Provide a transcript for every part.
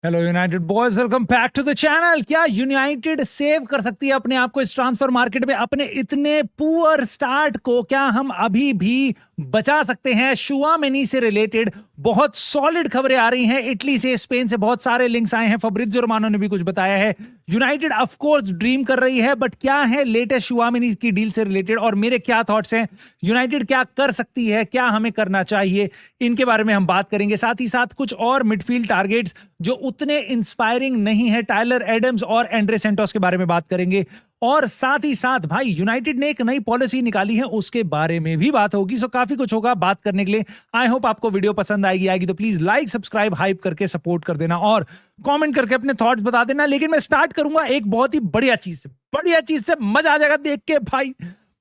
Hello United boys, welcome back to the channel. क्या United save कर सकती है अपने आप को इस ट्रांसफर मार्केट में? अपने इतने पुअर स्टार्ट को क्या हम अभी भी बचा सकते हैं? शुआमेनी से रिलेटेड बहुत सॉलिड खबरें आ रही हैं, इटली से, स्पेन से बहुत सारे लिंक्स आए हैं। फब्रित्जियो रोमानो ने भी कुछ बताया है। यूनाइटेड ऑफ कोर्स ड्रीम कर रही है, बट क्या है लेटेस्ट शुआमेनी की डील से रिलेटेड और मेरे क्या थॉट्स हैं? यूनाइटेड क्या कर सकती है, क्या हमें करना चाहिए, इनके बारे में हम बात करेंगे। साथ ही साथ कुछ और मिडफील्ड टारगेट्स जो उतने इंस्पायरिंग नहीं है, टायलर एडम्स और एंड्रे सेंटोस के बारे में बात करेंगे। और साथ ही साथ भाई यूनाइटेड ने एक नई पॉलिसी निकाली है, उसके बारे में भी बात होगी। सो काफी कुछ होगा बात करने के लिए। आई होप आपको वीडियो पसंद आएगी तो प्लीज लाइक सब्सक्राइब हाइप करके सपोर्ट कर देना और कमेंट करके अपने थॉट्स बता देना। लेकिन मैं स्टार्ट करूंगा एक बहुत ही बढ़िया चीज से मजा आ जाएगा देख के।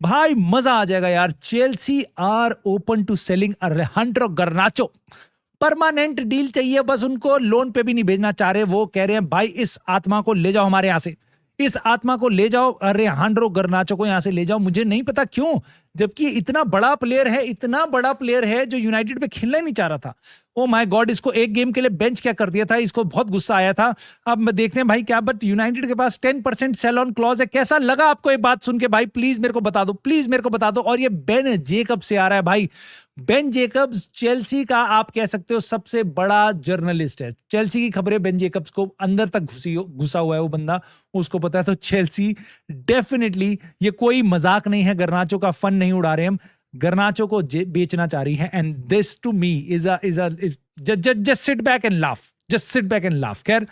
भाई मजा आ जाएगा यार। Chelsea are open to selling Alejandro Garnacho. Permanent deal चाहिए, बस उनको लोन पे भी नहीं भेजना चाह रहे। वो कह रहे हैं भाई इस आत्मा को ले जाओ हमारे यहां से, इस आत्मा को ले जाओ, अलेहांड्रो गार्नाचो को यहां से ले जाओ। मुझे नहीं पता क्यों, जबकि इतना बड़ा प्लेयर है जो यूनाइटेड पे खेलना ही नहीं चाह रहा था। ओ माय गॉड, इसको एक गेम के लिए बेंच क्या कर दिया था, इसको बहुत गुस्सा आया था। अब देखते हैं भाई क्या, बट यूनाइटेड के पास 10% सेल ऑन क्लॉज है। कैसा लगा आपको ये बात सुन के भाई? प्लीज मेरे को बता दो। और ये बेन जेकब से आ रहा है भाई। बेन जेकब्स चेल्सी का आप कह सकते हो सबसे बड़ा जर्नलिस्ट है। चेल्सी की खबरें बेन जेकब्स को अंदर तक घुसा हुआ है वो बंदा, उसको पता है। तो चेल्सी डेफिनेटली, ये कोई मजाक नहीं है, गर्नाचो का फन नहीं उड़ा रहे हम, गर्नाचो को बेचना चाह रही है। And this to me is just sit back and laugh. खैर,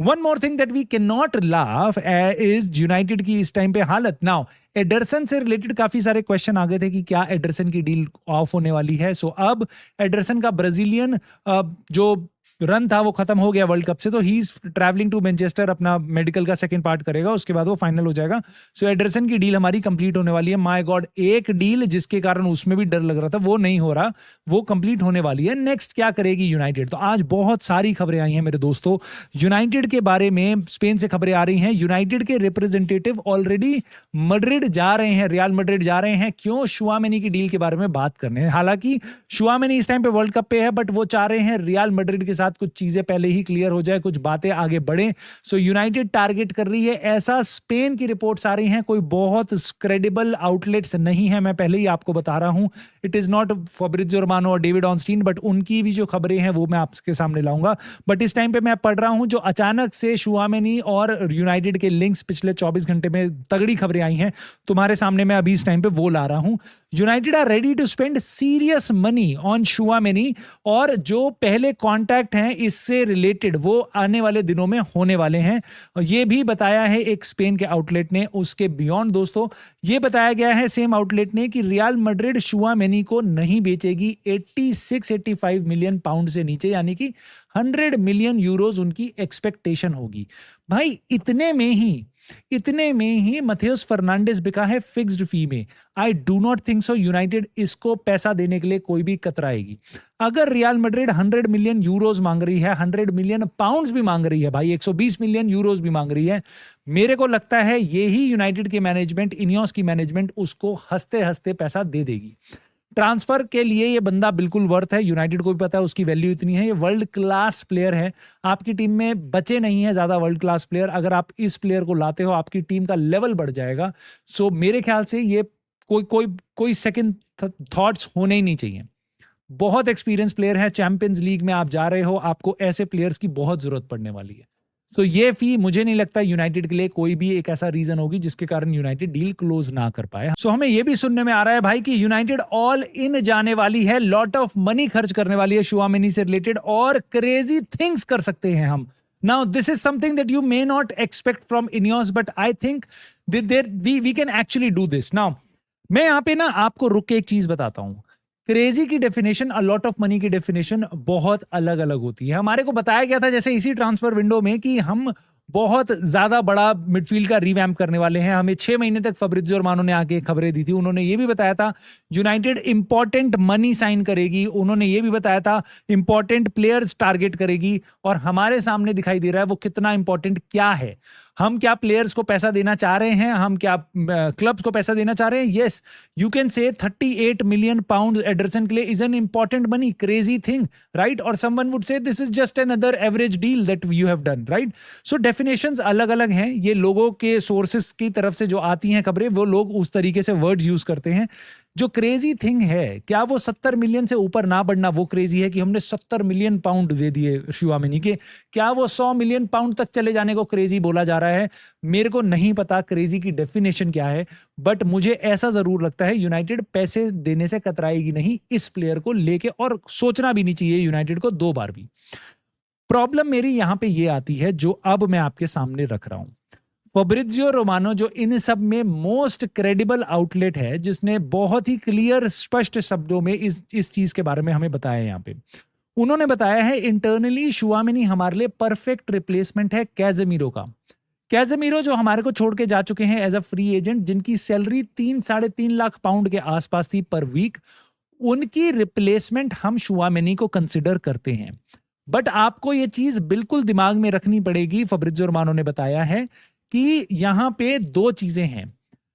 one more thing that we can not laugh is United की इस टाइम पे हालत। नाउ एडरसन से रिलेटेड काफी सारे क्वेश्चन आ गए थे कि क्या एडरसन की डील ऑफ होने वाली है। सो अब एडरसन का ब्राजीलियन जो रन था वो खत्म हो गया वर्ल्ड कप से, तो he is travelling to Manchester, अपना मेडिकल का सेकंड पार्ट करेगा, उसके बाद वो फाइनल हो जाएगा। सो एडरसन की डील हमारी कंप्लीट होने वाली है। माय गॉड, एक डील जिसके कारण उसमें भी डर लग रहा था वो नहीं हो रहा, वो कंप्लीट होने वाली है। नेक्स्ट क्या करेगी यूनाइटेड? तो आज बहुत सारी खबरें आई हैं मेरे दोस्तों यूनाइटेड के बारे में। स्पेन से खबरें आ रही हैं, यूनाइटेड के रिप्रेजेंटेटिव ऑलरेडी मड्रिड जा रहे हैं, रियल मड्रिड जा रहे हैं। क्यों? शुआमेनी की डील के बारे में बात करने। हालांकि शुआमेनी इस टाइम पे वर्ल्ड कप पे है, बट वो चाह रहे हैं रियल मड्रिड के साथ कुछ चीजें पहले ही क्लियर हो जाए, कुछ बातें आगे बढ़े। सो यूनाइटेड टारगेट कर रही है, ऐसा स्पेन की रिपोर्ट्स आ रही हैं। कोई बहुत क्रेडिबल आउटलेट्स नहीं है, मैं पहले ही आपको बता रहा हूं। इट इज नॉट फैब्रित्जियो रोमानो और डेविड ऑनस्टीन, बट उनकी भी जो खबरें हैं वो मैं आपके सामने लाऊंगा। बट इस टाइम पे मैं पढ़ रहा हूं जो अचानक से शुआमेनी और यूनाइटेड के लिंक्स पिछले 24 घंटे में तगड़ी खबरें आई हैं, तुम्हारे सामने मैं अभी इस टाइम पे वो ला रहा हूं। United are ready to spend serious money on Tchouameni, और जो पहले कॉन्टैक्ट हैं इससे रिलेटेड वो आने वाले दिनों में होने वाले हैं। ये भी बताया है एक स्पेन के आउटलेट ने। उसके बियॉन्ड दोस्तों ये बताया गया है सेम आउटलेट ने कि रियल मैड्रिड शुआमेनी को नहीं बेचेगी 86-85 मिलियन पाउंड से नीचे, यानी कि 100 मिलियन यूरोज उनकी एक्सपेक्टेशन होगी। भाई इतने में ही मथेउस फर्नांडिस बिका है फिक्स्ड फी में। I do not think so United इसको पैसा देने के लिए कोई भी कतराएगी। अगर रियल मैड्रिड 100 मिलियन यूरोज मांग रही है, 100 मिलियन पाउंड्स भी मांग रही है भाई, 120 मिलियन यूरोज भी मांग रही है, मेरे को लगता है यही यूनाइटेड की मैनेजमेंट, इनियोस की मैनेजमेंट उसको हंसते हंसते पैसा दे देगी। ट्रांसफर के लिए ये बंदा बिल्कुल वर्थ है, यूनाइटेड को भी पता है उसकी वैल्यू इतनी है। ये वर्ल्ड क्लास प्लेयर है, आपकी टीम में बचे नहीं है ज्यादा वर्ल्ड क्लास प्लेयर। अगर आप इस प्लेयर को लाते हो आपकी टीम का लेवल बढ़ जाएगा। सो मेरे ख्याल से ये कोई सेकंड थॉट्स होने ही नहीं चाहिए। बहुत एक्सपीरियंस प्लेयर है, चैंपियंस लीग में आप जा रहे हो, आपको ऐसे प्लेयर्स की बहुत जरूरत पड़ने वाली है। तो ये फी मुझे नहीं लगता यूनाइटेड के लिए कोई भी एक ऐसा रीजन होगी जिसके कारण यूनाइटेड डील क्लोज ना कर पाए। सो हमें ये भी सुनने में आ रहा है भाई कि यूनाइटेड ऑल इन जाने वाली है, लॉट ऑफ मनी खर्च करने वाली है शुआमेनी से रिलेटेड, और क्रेजी थिंग्स कर सकते हैं हम। Now this is something that you may not expect from Ineos, but I think we can actually do this. Now मैं यहाँ पे ना आपको रुक के एक चीज बताता हूं। क्रेजी की definition, a lot of money की डेफिनेशन बहुत अलग अलग होती है। हमारे को बताया गया था जैसे इसी ट्रांसफर विंडो में कि हम बहुत ज्यादा बड़ा मिडफील्ड का रिवैम्प करने वाले हैं। हमें 6 महीने तक फब्रित्जियो रोमानो ने आके खबरें दी थी। उन्होंने ये भी बताया था यूनाइटेड इंपॉर्टेंट मनी साइन करेगी, उन्होंने ये भी बताया था इंपॉर्टेंट प्लेयर्स टारगेट करेगी, और हमारे सामने दिखाई दे रहा है वो कितना इंपॉर्टेंट क्या है। हम क्या प्लेयर्स को पैसा देना चाह रहे हैं, हम क्या क्लब्स को पैसा देना चाह रहे हैं? Yes, you can say 38 million pound Ederson के लिए is an important money, crazy thing, right? और someone would say this is just another average deal that you have done, right? So definitions अलग अलग हैं, ये लोगों के सोर्सेस की तरफ से जो आती हैं खबरें, वो लोग उस तरीके से वर्ड्स यूज करते हैं। जो क्रेजी थिंग है, क्या वो 70 मिलियन से ऊपर ना बढ़ना वो क्रेजी है कि हमने 70 मिलियन पाउंड दे दिए शिवामिनी के? क्या वो 100 मिलियन पाउंड तक चले जाने को क्रेजी बोला जा रहा है? मेरे को नहीं पता क्रेजी की डेफिनेशन क्या है, बट मुझे ऐसा जरूर लगता है यूनाइटेड पैसे देने से कतराएगी नहीं इस प्लेयर को लेके, और सोचना भी नहीं चाहिए यूनाइटेड को 2 बार भी। प्रॉब्लम मेरी यहां पे ये आती है जो अब मैं आपके सामने रख रहा हूं। फैब्रिजियो रोमानो जो इन सब में मोस्ट क्रेडिबल आउटलेट है, जिसने बहुत ही क्लियर स्पष्ट शब्दों में इस चीज के बारे में हमें बताया, यहाँ पे उन्होंने बताया है इंटरनली शुआमिनी हमारे लिए परफेक्ट रिप्लेसमेंट है कैजेमीरो का। कैजेमीरो जो हमारे को छोड़ के जा चुके हैं एज अ फ्री एजेंट, जिनकी सैलरी 3-3.5 लाख पाउंड के आसपास थी पर वीक, उनकी रिप्लेसमेंट हम शुआमिनी को कंसिडर करते हैं। बट आपको ये चीज बिल्कुल दिमाग में रखनी पड़ेगी, फैब्रिजियो रोमानो ने बताया है कि यहां पे 2 चीजें हैं।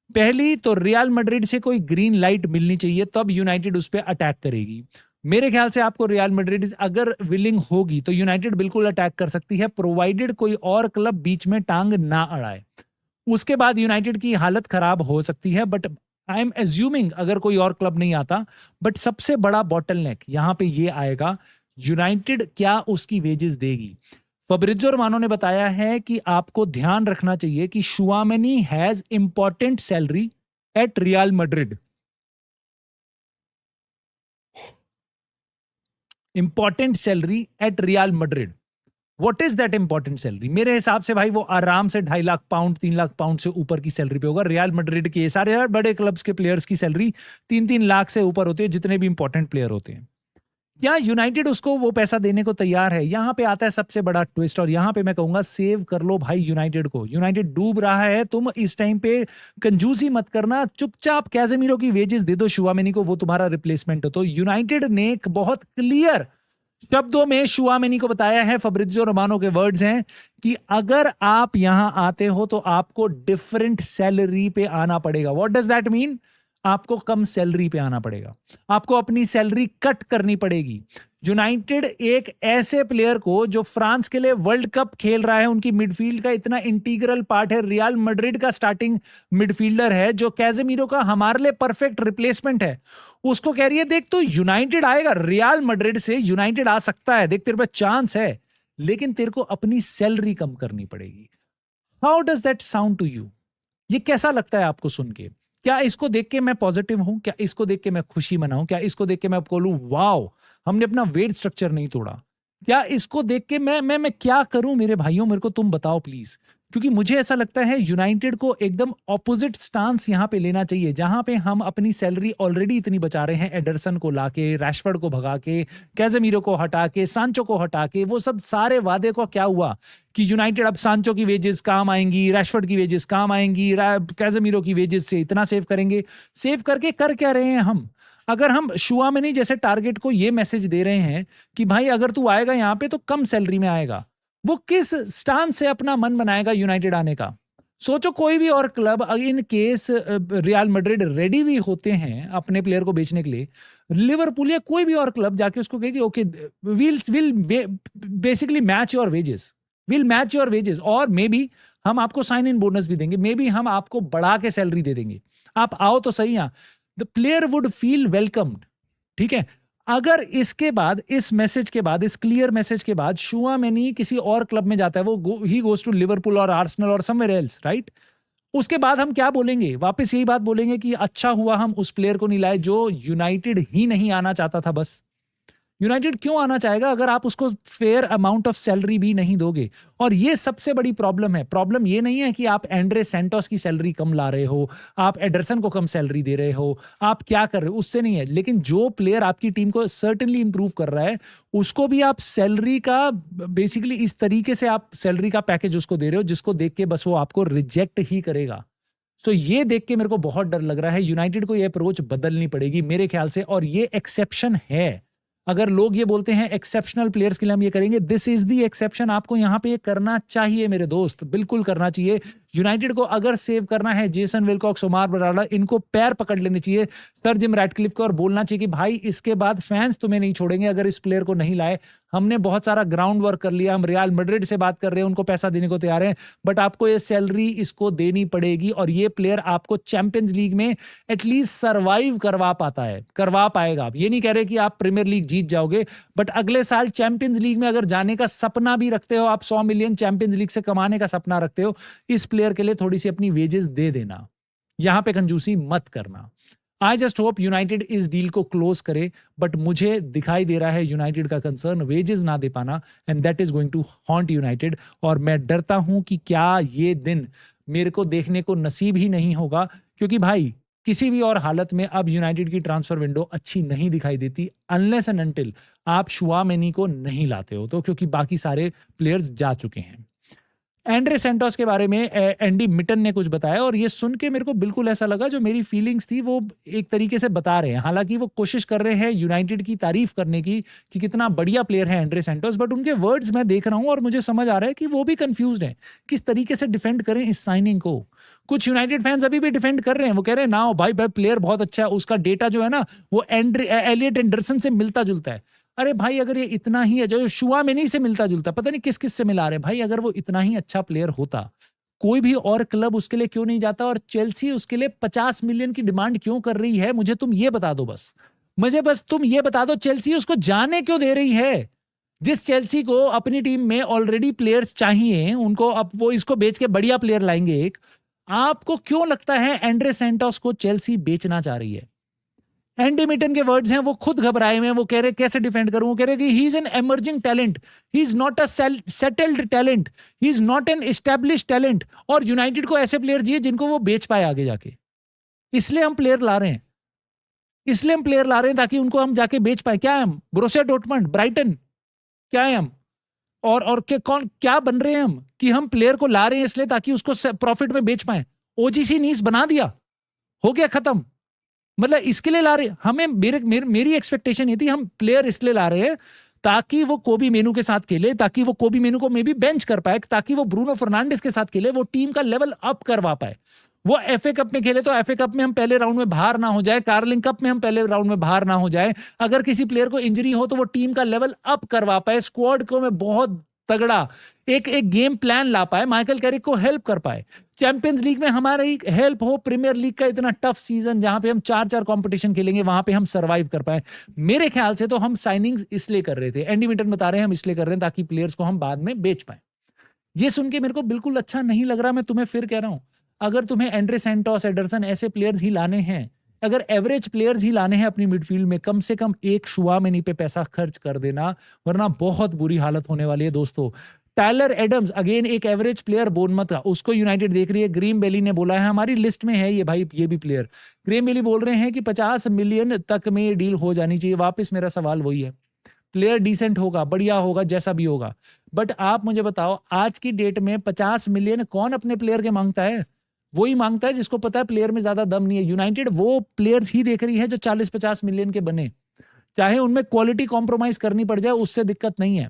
पहली तो रियल मैड्रिड से कोई ग्रीन लाइट मिलनी चाहिए, तब यूनाइटेड उस पर अटैक करेगी। मेरे ख्याल से आपको रियल मैड्रिड अगर विलिंग होगी तो यूनाइटेड बिल्कुल अटैक कर सकती है, प्रोवाइडेड कोई और क्लब बीच में टांग ना अड़ाए। उसके बाद यूनाइटेड की हालत खराब हो सकती है, बट आई एम एज्यूमिंग अगर कोई और क्लब नहीं आता। बट सबसे बड़ा बॉटलनेक यहां पे ये आएगा, यूनाइटेड क्या उसकी वेजेस देगी। फैब्रिजियो रोमानो ने बताया है कि आपको ध्यान रखना चाहिए कि Tchouameni has important salary at Real Madrid. Important salary at Real Madrid. What is that important salary? मेरे हिसाब से भाई वो आराम से 2.5 लाख पाउंड 3 लाख पाउंड से ऊपर की सैलरी पे होगा। रियल मैड्रिड के सारे बड़े क्लब्स के प्लेयर्स की सैलरी 3-3 लाख से ऊपर होती है, जितने भी इंपॉर्टेंट प्लेयर होते हैं। क्या यूनाइटेड उसको वो पैसा देने को तैयार है? यहां पे आता है सबसे बड़ा ट्विस्ट, और यहां पे मैं कहूंगा सेव कर लो भाई यूनाइटेड को। यूनाइटेड डूब रहा है, तुम इस टाइम पे कंजूसी मत करना, चुपचाप कैजेमीरो की वेजेस दे दो शुआमिनी को, वो तुम्हारा रिप्लेसमेंट हो। तो यूनाइटेड ने एक बहुत क्लियर शब्दों में शुआमिनी को बताया है, फैब्रिजियो रोमानो के वर्ड्स हैं कि अगर आप यहां आते हो तो आपको डिफरेंट सैलरी पे आना पड़ेगा। What does that mean? आपको कम सैलरी पे आना पड़ेगा, आपको अपनी सैलरी कट करनी पड़ेगी। यूनाइटेड एक ऐसे प्लेयर को जो फ्रांस के लिए वर्ल्ड कप खेल रहा है, उनकी मिडफील्ड का इतना इंटीग्रल पार्ट है, रियल मैड्रिड का स्टार्टिंग मिडफील्डर है, जो कैजेमीरो का हमारे लिए परफेक्ट रिप्लेसमेंट है, उसको कह रही है देख तो यूनाइटेड आएगा, रियल मैड्रिड से यूनाइटेड आ सकता है, देख तेरे पे चांस है, लेकिन तेरे को अपनी सैलरी कम करनी पड़ेगी। How does that sound to you? ये कैसा लगता है आपको सुन के? क्या इसको देख के मैं पॉजिटिव हूं? क्या इसको देख के मैं खुशी मनाऊं? क्या इसको देख के मैं बोलूं वाओ हमने अपना वेट स्ट्रक्चर नहीं तोड़ा? क्या इसको देख के मैं क्या करूं मेरे भाइयों? मेरे को तुम बताओ प्लीज, क्योंकि मुझे ऐसा लगता है यूनाइटेड को एकदम ऑपोजिट स्टांस यहां पे लेना चाहिए, जहां पे हम अपनी सैलरी ऑलरेडी इतनी बचा रहे हैं, एडरसन को लाके, रैशफोर्ड को भगा के, कैजेमीरो को हटा के, सांचो को हटा के, वो सब सारे वादे को क्या हुआ कि यूनाइटेड अब सांचो की वेजेस काम आएंगी, रैशफोर्ड की वेजेस काम आएंगी, कैजेमीरो की वेजेस से इतना सेव करेंगे। सेव करके कर क्या रहे हैं हम? अगर हम शुआमिनी जैसे टारगेट को ये मैसेज दे रहे हैं कि भाई अगर तू आएगा यहां पे तो कम सैलरी में आएगा, वो किस स्टांस से अपना मन बनाएगा यूनाइटेड आने का? सोचो कोई भी और club in case real Madrid ready भी होते हैं अपने प्लेयर को बेचने के लिए, लिवरपूल या कोई भी और क्लब जाके उसको कहेगी okay will basically match your wages, will match your wages, और मे बी हम आपको साइन इन बोनस भी देंगे, मे बी हम आपको बढ़ा के सैलरी दे देंगे, आप आओ तो सही। यहाँ the player would feel welcomed, ठीक है। अगर इसके बाद, इस मैसेज के बाद, इस क्लियर मैसेज के बाद शुआमिनी किसी और क्लब में जाता है, वो ही गोज टू लिवरपूल और आर्सेनल और समवेयर एल्स, राइट? उसके बाद हम क्या बोलेंगे? वापस यही बात बोलेंगे कि अच्छा हुआ हम उस प्लेयर को नहीं लाए जो यूनाइटेड ही नहीं आना चाहता था। बस यूनाइटेड क्यों आना चाहेगा अगर आप उसको फेयर अमाउंट ऑफ सैलरी भी नहीं दोगे? और ये सबसे बड़ी प्रॉब्लम है। प्रॉब्लम ये नहीं है कि आप एंड्रे सेंटोस की सैलरी कम ला रहे हो, आप एडरसन को कम सैलरी दे रहे हो, आप क्या कर रहे हो, उससे नहीं है। लेकिन जो प्लेयर आपकी टीम को सर्टेनली इंप्रूव कर रहा है, उसको भी आप सैलरी का बेसिकली इस तरीके से आप सैलरी का पैकेज उसको दे रहे हो जिसको देख के बस वो आपको रिजेक्ट ही करेगा। सो ये देख के मेरे को बहुत डर लग रहा है। यूनाइटेड को ये अप्रोच बदलनी पड़ेगी मेरे ख्याल से, और ये एक्सेप्शन है। अगर लोग ये बोलते हैं एक्सेप्शनल प्लेयर्स के लिए हम ये करेंगे, दिस इज द एक्सेप्शन। आपको यहाँ पे ये करना चाहिए मेरे दोस्त, बिल्कुल करना चाहिए। यूनाइटेड को अगर सेव करना है, जेसन विलकॉक्स, ओमार बराड़ा, इनको पैर पकड़ लेने चाहिए सर जिम रैटक्लिफ को और बोलना चाहिए कि भाई इसके बाद फैंस तुम्हें नहीं छोड़ेंगे अगर इस प्लेयर को नहीं लाए। हमने बहुत सारा ग्राउंड वर्क कर लिया, हम रियल मैड्रिड से बात कर रहे हैं, उनको पैसा देने को तैयार हैं, बट आपको ये सैलरी इसको देनी पड़ेगी और ये प्लेयर आपको चैंपियंस लीग में एटलीस्ट सर्वाइव करवा पाएगा। आप ये नहीं कह रहे कि आप प्रीमियर लीग जीत जाओगे, बट अगले साल चैंपियंस लीग में अगर जाने का सपना भी रखते हो, आप 100 मिलियन चैंपियंस लीग से कमाने का सपना रखते हो, इस प्लेयर के लिए थोड़ी सी अपनी वेजेस दे देना, यहां पे कंजूसी मत करना। आई जस्ट होप यूनाइटेड इस डील को क्लोज करे, बट मुझे दिखाई दे रहा है यूनाइटेड का कंसर्न वेजेस ना दे पाना, and that is going to haunt United. और मैं डरता हूं कि क्या ये दिन मेरे को देखने को नसीब ही नहीं होगा, क्योंकि भाई किसी भी और हालत में अब यूनाइटेड की ट्रांसफर विंडो अच्छी नहीं दिखाई देती अनलेस एंड अनटिल आप शुआमेनी को नहीं लाते हो, तो क्योंकि बाकी सारे प्लेयर्स जा चुके हैं। एंड्रे सेंटोस के बारे में एंडी मिटन ने कुछ बताया और ये सुन के मेरे को बिल्कुल ऐसा लगा जो मेरी फीलिंग्स थी वो एक तरीके से बता रहे हैं। हालांकि वो कोशिश कर रहे हैं यूनाइटेड की तारीफ करने की कि कितना बढ़िया प्लेयर है एंड्रे सेंटोस, बट उनके वर्ड्स मैं देख रहा हूं और मुझे समझ आ रहा है कि वो भी कंफ्यूज्ड हैं किस तरीके से डिफेंड करें इस साइनिंग को। कुछ यूनाइटेड फैंस अभी भी डिफेंड कर रहे हैं, वो कह रहे हैं ना भाई प्लेयर बहुत अच्छा है, उसका डेटा जो है ना वो एलियट एंडरसन से मिलता जुलता है। अरे भाई अगर ये इतना ही है, जो शुआमेनी से मिलता जुलता, पता नहीं किस किस से मिला रहे भाई, अगर वो इतना ही अच्छा प्लेयर होता कोई भी और क्लब उसके लिए क्यों नहीं जाता, और चेल्सी उसके लिए 50 मिलियन की डिमांड क्यों कर रही है, मुझे तुम ये बता दो। बस तुम ये बता दो चेल्सी उसको जाने क्यों दे रही है। जिस चेल्सी को अपनी टीम में ऑलरेडी प्लेयर्स चाहिए, उनको अब वो इसको बेच के बढ़िया प्लेयर लाएंगे एक, आपको क्यों लगता है एंड्रे सेंटोस को चेल्सी बेचना चाह रही है। एंडी मिटन के वर्ड्स हैं, वो खुद घबराए हुए हैं, वो कह रहे कैसे डिफेंड करूं, वो कह रहे कि he is an emerging talent, he is not a settled talent, he is not an established talent, और यूनाइटेड को ऐसे प्लेयर चाहिए जिनको वो बेच पाए आगे जाके। इसलिए हम प्लेयर ला रहे हैं ताकि उनको हम जाके बेच पाए। क्या है हम, बोरुसिया डॉर्टमंड, ब्राइटन, क्या है हम, और क्या बन रहे हैं हम कि हम प्लेयर को ला रहे हैं इसलिए ताकि उसको प्रॉफिट में बेच पाए। ओजीसी नीस बना दिया, हो गया खत्म, मतलब इसके लिए ला रहे हमें। मेरी एक्सपेक्टेशन ये थी हम प्लेयर इसलिए ला रहे हैं ताकि वो कोबी मेनू के साथ खेले, ताकि वो कोबी मेनू को मे बी बेंच कर पाए, ताकि वो ब्रूनो फर्नांडिस के साथ खेले, वो टीम का लेवल अप करवा पाए। वो एफए कप में खेले तो एफए कप में हम पहले राउंड में बाहर ना हो जाए, कार्लिंग कप में हम पहले राउंड में बाहर ना हो जाए, अगर किसी प्लेयर को इंजरी हो तो वो टीम का लेवल अप करवा पाए, स्क्वाड को में बहुत तगड़ा एक गेम प्लान ला पाए, माइकल कैरिक को हेल्प कर पाए, चैंपियंस लीग में हमारी हेल्प हो, प्रीमियर लीग का इतना टफ सीजन जहां पे हम 4-4 कंपटीशन खेलेंगे वहां पे हम सरवाइव कर पाए। मेरे ख्याल से तो हम साइनिंग्स इसलिए कर रहे थे, एंडी मिटन बता रहे हैं हम इसलिए कर रहे हैं ताकि प्लेयर्स को हम बाद में बेच पाए। ये सुन के मेरे को बिल्कुल अच्छा नहीं लग रहा, मैं तुम्हें फिर कह रहा हूं, अगर तुम्हें एंड्रे सेंटोस, एडरसन ऐसे प्लेयर्स ही लाने हैं, अगर एवरेज प्लेयर्स ही लाने हैं अपनी मिडफील्ड में, कम से कम एक शुआमेनी पे पैसा खर्च कर देना, वरना बहुत बुरी हालत होने वाली है दोस्तों। टायलर एडम्स अगेन एक एवरेज प्लेयर बोर्नमथ का, उसको यूनाइटेड देख रही है। ग्रीम बेली ने बोला है हमारी लिस्ट में है ये भाई, ये भी प्लेयर। ग्रीम बेली बोल रहे हैं कि 50 मिलियन तक में ये डील हो जानी चाहिए। वापस मेरा सवाल वही है, प्लेयर डिसेंट होगा, बढ़िया होगा, जैसा भी होगा, बट आप मुझे बताओ आज की डेट में 50 मिलियन कौन अपने प्लेयर के मांगता है? वही मांगता है जिसको पता है प्लेयर में ज्यादा दम नहीं है। यूनाइटेड वो प्लेयर्स ही देख रही है जो 40-50 मिलियन के बने, चाहे उनमें क्वालिटी कॉम्प्रोमाइज करनी पड़ जाए, उससे दिक्कत नहीं है।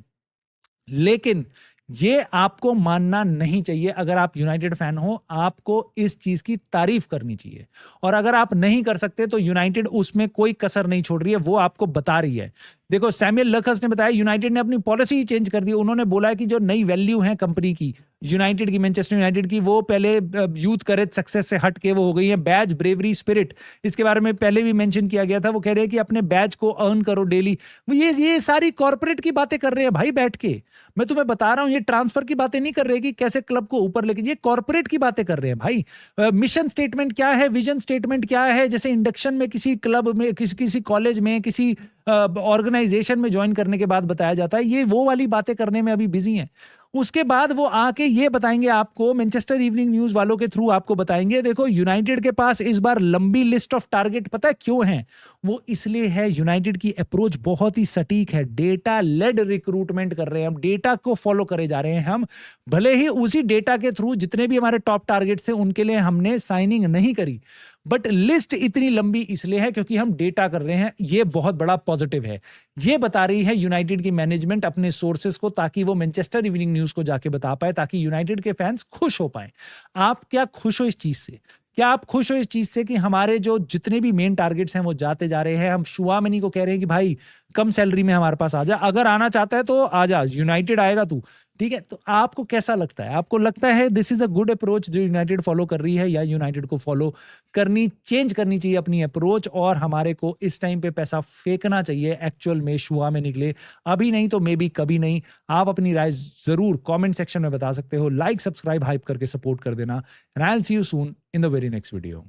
लेकिन ये आपको मानना नहीं चाहिए। अगर आप यूनाइटेड फैन हो, आपको इस चीज की तारीफ करनी चाहिए, और अगर आप नहीं कर सकते तो यूनाइटेड उसमें कोई कसर नहीं छोड़ रही है, वो आपको बता रही है। देखो सैमुअल लखस ने बताया यूनाइटेड ने अपनी पॉलिसी ही चेंज कर दी। उन्होंने बोला है कि जो नई वैल्यू है कंपनी की, यूनाइटेड की, मैनचेस्टर यूनाइटेड की, वो पहले यूथ करेज सक्सेस से हट के वो हो गई है बैज, ब्रेवरी, स्पिरिट। इसके बारे में पहले भी मेंशन किया गया था। वो कह रहे हैं कि अपने बैज को अर्न करो डेली। ये सारी कॉर्पोरेट की बातें कर रहे हैं भाई बैठ के। मैं तुम्हें बता रहा हूं, ये ट्रांसफर की बातें नहीं कर रहे कि कैसे क्लब को ऊपर लेके, ये कॉर्पोरेट की बातें कर रहे हैं भाई। मिशन स्टेटमेंट क्या है, विजन स्टेटमेंट क्या है, जैसे इंडक्शन में किसी क्लब में, किसी कॉलेज में, किसी ऑर्गेनाइजेशन में ज्वाइन करने के बाद बताया जाता है, ये वो वाली बातें करने में अभी बिजी हैं। उसके बाद वो आके ये बताएंगे आपको, मैनचेस्टर इवनिंग न्यूज वालों के थ्रू आपको बताएंगे, देखो यूनाइटेड के पास इस बार लंबी लिस्ट ऑफ टारगेट, पता है क्यों है? वो इसलिए है, यूनाइटेड की अप्रोच बहुत ही सटीक है, डेटा लेड रिक्रूटमेंट कर रहे हैं हम, डेटा को फॉलो करे जा रहे हैं हम। भले ही उसी डेटा के थ्रू जितने भी हमारे टॉप टारगेट थे उनके लिए हमने साइनिंग नहीं करी, बट लिस्ट इतनी लंबी इसलिए है क्योंकि हम डेटा कर रहे हैं, ये बहुत बड़ा पॉजिटिव है। ये बता रही है यूनाइटेड की मैनेजमेंट अपने सोर्सेस को, ताकि वो मैनचेस्टर इवनिंग न्यूज को जाके बता पाए, ताकि यूनाइटेड के फैंस खुश हो पाए। आप क्या खुश हो इस चीज से? क्या आप खुश हो इस चीज से कि हमारे जो जितने भी मेन टारगेट्स हैं वो जाते जा रहे हैं? हम शुआमनी को कह रहे हैं कि भाई कम सैलरी में हमारे पास आ जा, अगर आना चाहता है तो आ जा, यूनाइटेड आएगा तू, ठीक है? तो आपको कैसा लगता है? आपको लगता है this is a good approach जो यूनाइटेड फॉलो कर रही है, या यूनाइटेड को फॉलो चेंज करनी चाहिए अपनी अप्रोच, और हमारे को इस टाइम पे पैसा फेंकना चाहिए एक्चुअल में शुआ में निकले, अभी नहीं तो मे बी कभी नहीं? आप अपनी राय जरूर कमेंट सेक्शन में बता सकते हो। लाइक सब्सक्राइब हाइप करके सपोर्ट कर देना, and I will see you soon in the very next video.